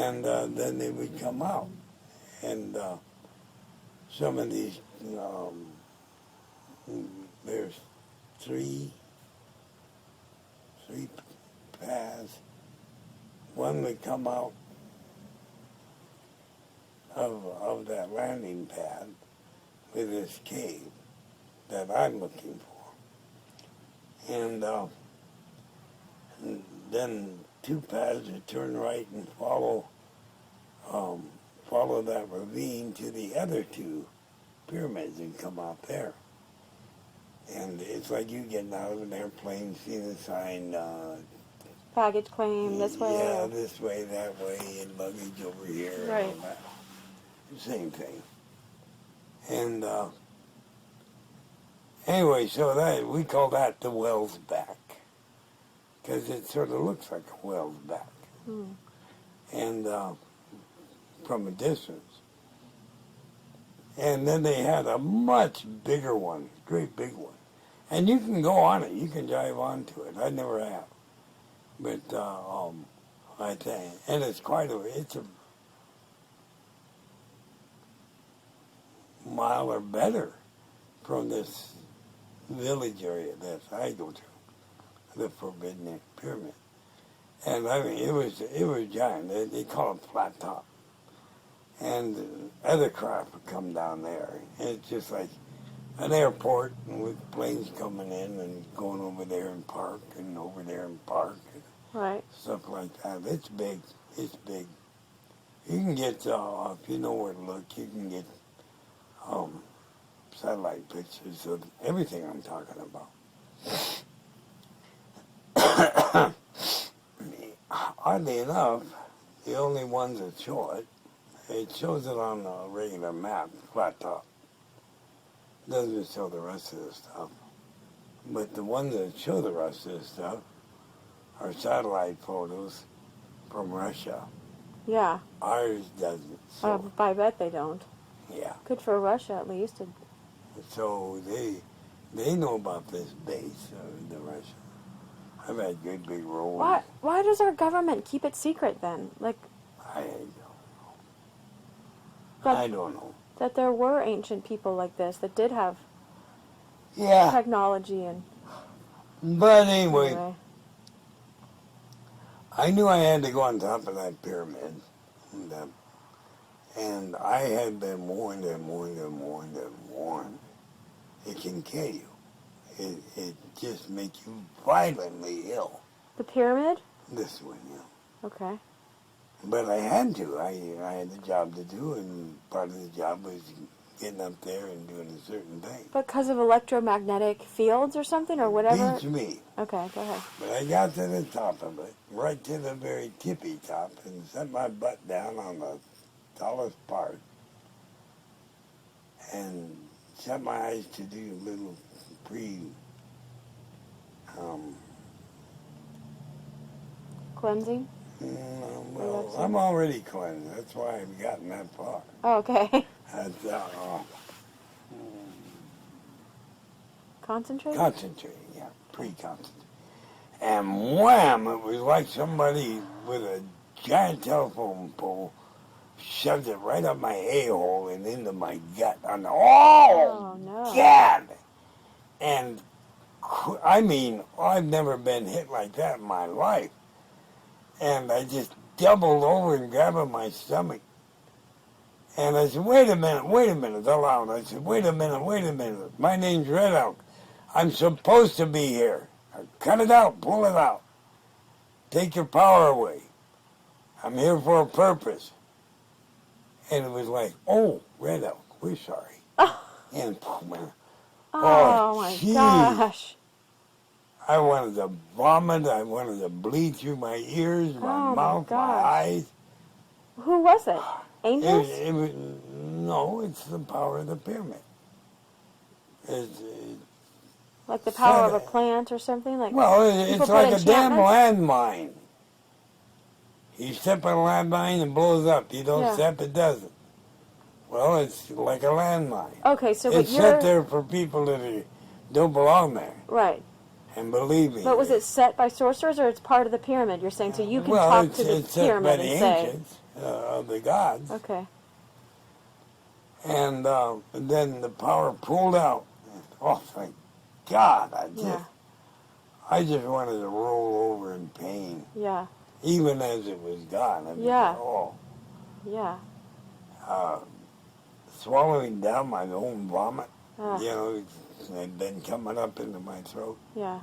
and then they would come out. And some of these, there's three paths. One would come out of that landing pad with this cave that I'm looking for. And then two paths would turn right and follow that ravine to the other two pyramids and come out there. And it's like you getting out of an airplane, seeing a sign, baggage claim this way. Yeah, this way, that way, and luggage over here. Right. And all that. Same thing. And anyway, so that we call that the well's back, because it sort of looks like a well's back. And from a distance. And then they had a much bigger one, great big one. And you can go on it, you can drive onto it. I never have. But I think, and it's a mile or better from this village area that I go to, the Forbidden Pyramid. And I mean, it was giant. They call it flat top. And other craft would come down there. And it's just like an airport with planes coming in and going over there and park and over there and park. And right. Stuff like that. It's big. It's big. You can get, if you know where to look, you can get satellite pictures of everything I'm talking about. Oddly enough, the only ones that show it, it shows it on a regular map, flat top. Doesn't show the rest of the stuff. But the ones that show the rest of the stuff are satellite photos from Russia. Yeah. Ours doesn't. So, I bet they don't. Yeah. Good for Russia, at least. So they know about this base, the Russians. I've had good big rollers. Why does our government keep it secret then? Like, I don't know. That there were ancient people like this that did have technology and. But anyway, I knew I had to go on top of that pyramid, and I had been warned and warned and warned and warned. It can kill you. It just makes you violently ill. The pyramid? This one, yeah. Okay. But I had to. I had a job to do, and part of the job was getting up there and doing a certain thing. Because of electromagnetic fields or something, or whatever? Beats me. Okay, go ahead. But I got to the top of it, right to the very tippy top, and set my butt down on the tallest part, and shut my eyes to do a little cleansing? Well, I'm already cleansed. That's why I've gotten that far. Oh, okay. Concentrating? Concentrating, yeah. Pre-concentrating. And wham! It was like somebody with a giant telephone pole shoved it right up my a-hole and into my gut. Oh no. God! And, I mean, I've never been hit like that in my life. And I just doubled over and grabbed my stomach. And I said, wait a minute, aloud. I said, wait a minute. My name's Red Elk. I'm supposed to be here. Cut it out, pull it out. Take your power away. I'm here for a purpose. And it was like, oh, Red Elk, we're sorry. And, oh my gosh. I wanted to vomit. I wanted to bleed through my ears, my mouth, my eyes. Who was it? Angels? No, it's the power of the pyramid. Like the power of a plant or something? It's like a damn landmine. You step on a landmine and blows up. You don't step, it doesn't. Well, it's like a landmine. Okay, so it's set there for people that don't belong there. Right. And believe me. But was it set by sorcerers, or it's part of the pyramid? You're saying so you can talk to the pyramid and say. of the gods. Okay. And then the power pulled out. Oh, thank God! I just wanted to roll over in pain. Yeah. Even as it was gone. I mean, Yeah. Oh. Yeah. Swallowing down my own vomit. Ugh. You know, it had been coming up into my throat. Yeah.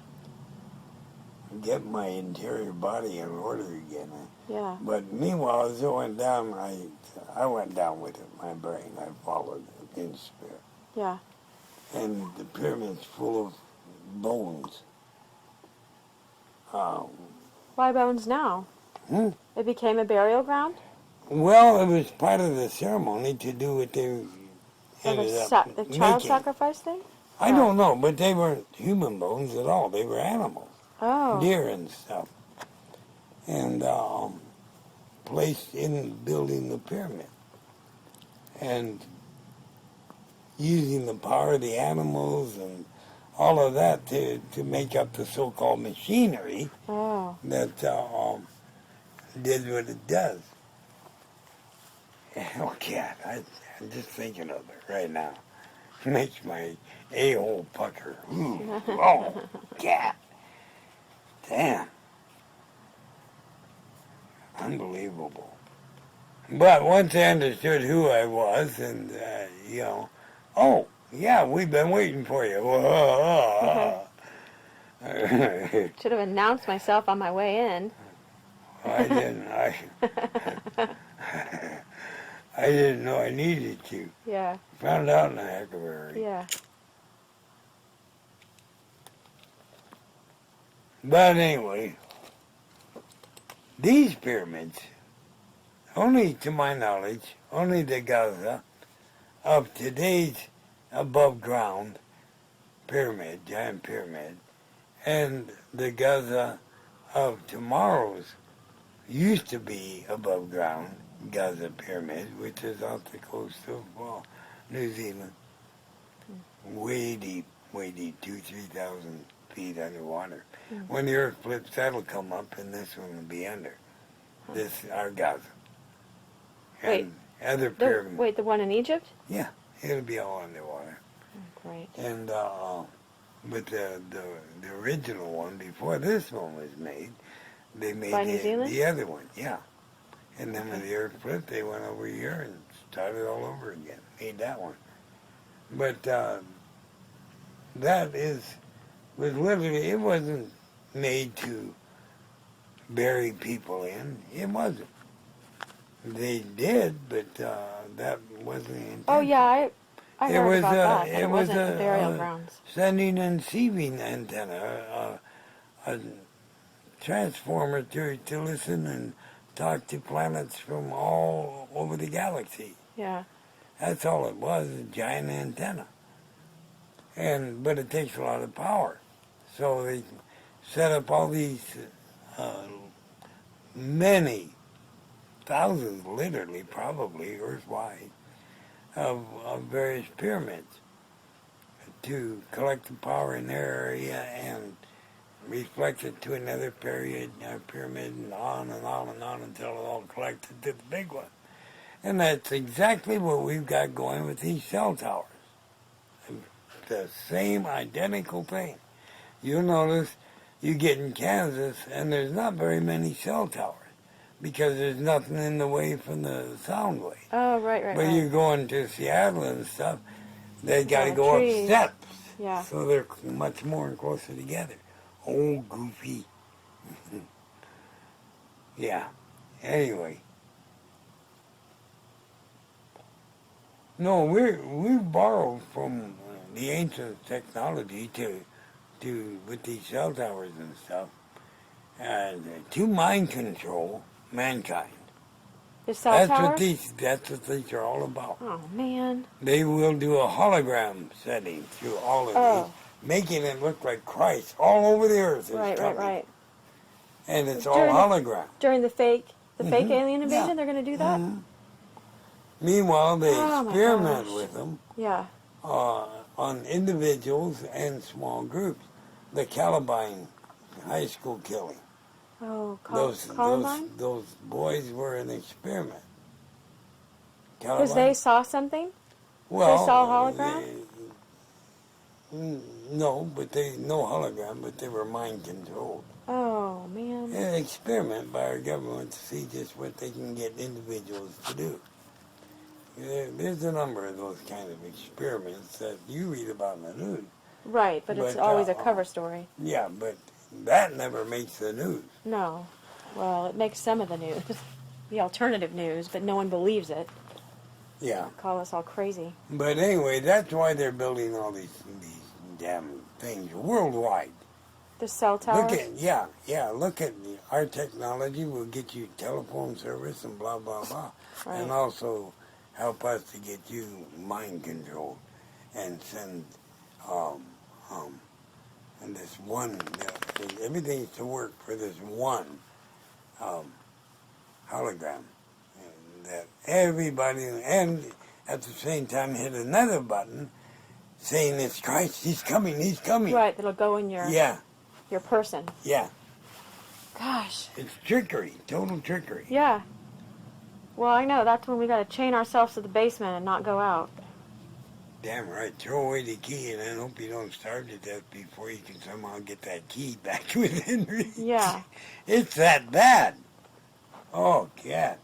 Get my interior body in order again. Yeah. But meanwhile, as it went down, I went down with it. My brain, I followed it in spirit. Yeah. And the pyramid's full of bones. Why bones now? It became a burial ground? Well, it was part of the ceremony to do what they ended up The child making. sacrifice thing? I don't know, but they weren't human bones at all. They were animals. Oh. Deer and stuff. And placed in building the pyramid. And using the power of the animals and all of that to make up the so-called machinery that did what it does. Oh, cat, I'm just thinking of it right now. Makes my a-hole pucker. Ooh. Oh, cat. Damn. Unbelievable. But once I understood who I was and, oh, yeah, we've been waiting for you. Should have announced myself on my way in. I didn't. I didn't know I needed to. Yeah. Found out in a heck of a hurry. Yeah. But anyway, these pyramids, only to my knowledge, only the Gaza of today's above ground pyramid, giant pyramid, and the Gaza of tomorrow's used to be above ground Gaza pyramid, which is off the coast of New Zealand, way deep, 2,000-3,000 feet underwater. When the earth flips, that'll come up, and this one will be under. This, our Gaza. And other pyramids. The one in Egypt? Yeah, it'll be all underwater. Oh, great. And, but the original one, before this one was made, they made the other one, yeah. And then when the earth flipped, they went over here and started all over again, made that one. But that was literally, it wasn't made to bury people in. It wasn't. They did, but that wasn't the intention. Oh, yeah, I heard about that. It wasn't burial grounds. Sending and receiving antenna, a transformer to listen and talk to planets from all over the galaxy. Yeah. That's all it was, a giant antenna. But it takes a lot of power. So they set up all these many thousands, literally, probably, earth-wide, of various pyramids to collect the power in their area and reflect it to another pyramid, and on and on and on until it all collected to the big one. And that's exactly what we've got going with these cell towers. The same identical thing. You'll notice you get in Kansas and there's not very many cell towers because there's nothing in the way from the sound wave. Oh, right. But you're going to Seattle and stuff, they got to go up steps. Yeah. So they're much more closer together. Oh, goofy. Yeah. Anyway. No, we borrowed from the ancient technology with these cell towers and stuff, to mind control mankind. The cell tower? That's what these are all about. Oh, man. They will do a hologram setting through all of these, making it look like Christ all over the earth. Right. And it's all hologram. During the fake alien invasion, they're going to do that? Mm-hmm. Meanwhile, they experiment with them on individuals and small groups. The Columbine high school killing. Oh, Those Columbine? those boys were an experiment. Because they saw something? Well, they saw a hologram? No, no hologram, but they were mind controlled. Oh, man. An experiment by our government to see just what they can get individuals to do. There's a number of those kind of experiments that you read about in the news. Right, but it's always a cover story. Yeah, but that never makes the news. No. Well, it makes some of the news. The alternative news, but no one believes it. Yeah. Call us all crazy. But anyway, that's why they're building all these damn things worldwide. The cell towers? Look at our technology will get you telephone service and blah, blah, blah. Right. And also help us to get you mind controlled and send and this one, everything's to work for this one hologram. And that everybody, and at the same time hit another button saying it's Christ, he's coming. Right, that'll go in your person. Yeah. Gosh. It's trickery, total trickery. Yeah. Well, I know, that's when we got to chain ourselves to the basement and not go out. Damn right. Throw away the key and then hope you don't starve to death before you can somehow get that key back within reach. Yeah. It's that bad. Oh, God.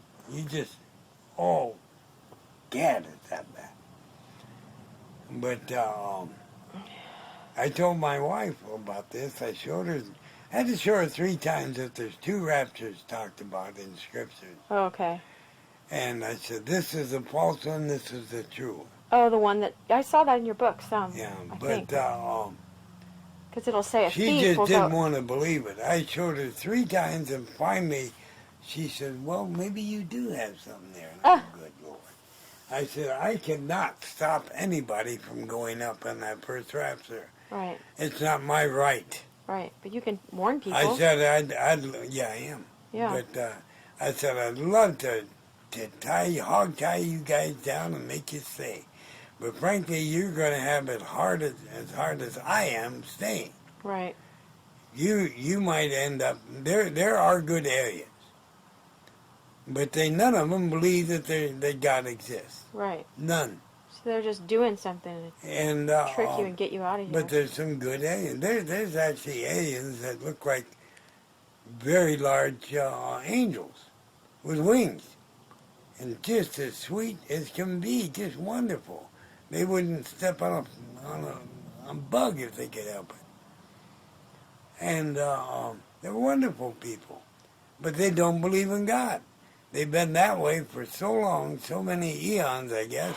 God, it's that bad. But I told my wife about this. I had to show her 3 times that there's 2 raptures talked about in Scripture. Oh, okay. And I said, this is the false one, this is the true one. Oh, the one that, I saw that in your book, some. Yeah, because it'll say a she thief just will didn't go. want to believe it. I showed her 3 times, and finally she said, well, maybe you do have something there. And I said, good Lord. I said, I cannot stop anybody from going up on that first rapture. Right. It's not my right. Right, but you can warn people. I said, yeah, I am. Yeah. But I said, I'd love to hog tie you guys down and make you stay. But frankly, you're going to have it as hard as I am staying. Right. You might end up, there are good aliens. But none of them believe that God exists. Right. None. So they're just doing something to trick you and get you out of here. But there's some good aliens. There's actually aliens that look like very large angels with wings. And just as sweet as can be, just wonderful. They wouldn't step on a bug if they could help it. And they're wonderful people. But they don't believe in God. They've been that way for so long, so many eons, I guess,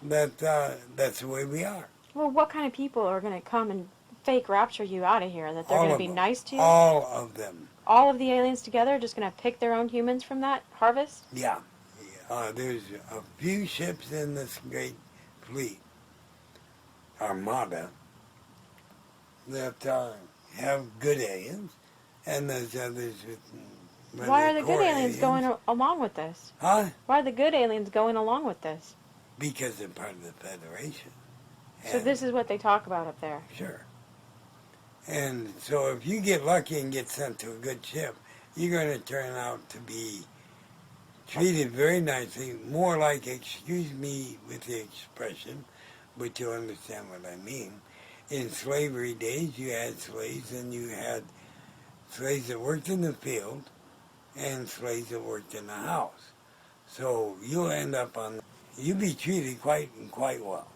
that that's the way we are. Well, what kind of people are going to come and fake rapture you out of here? That they're going to be nice to you? All of them. All of the aliens together are just going to pick their own humans from that harvest? Yeah. There's a few ships in this great fleet, armada, that have good aliens, and there's others with... Why are the good aliens going along with this? Huh? Why are the good aliens going along with this? Because they're part of the Federation. So this is what they talk about up there? Sure. And so if you get lucky and get sent to a good ship, you're going to turn out to be treated very nicely, more like, excuse me with the expression, but you'll understand what I mean. In slavery days, you had slaves, and you had slaves that worked in the field and slaves that worked in the house. So you'll end up you'll be treated quite well.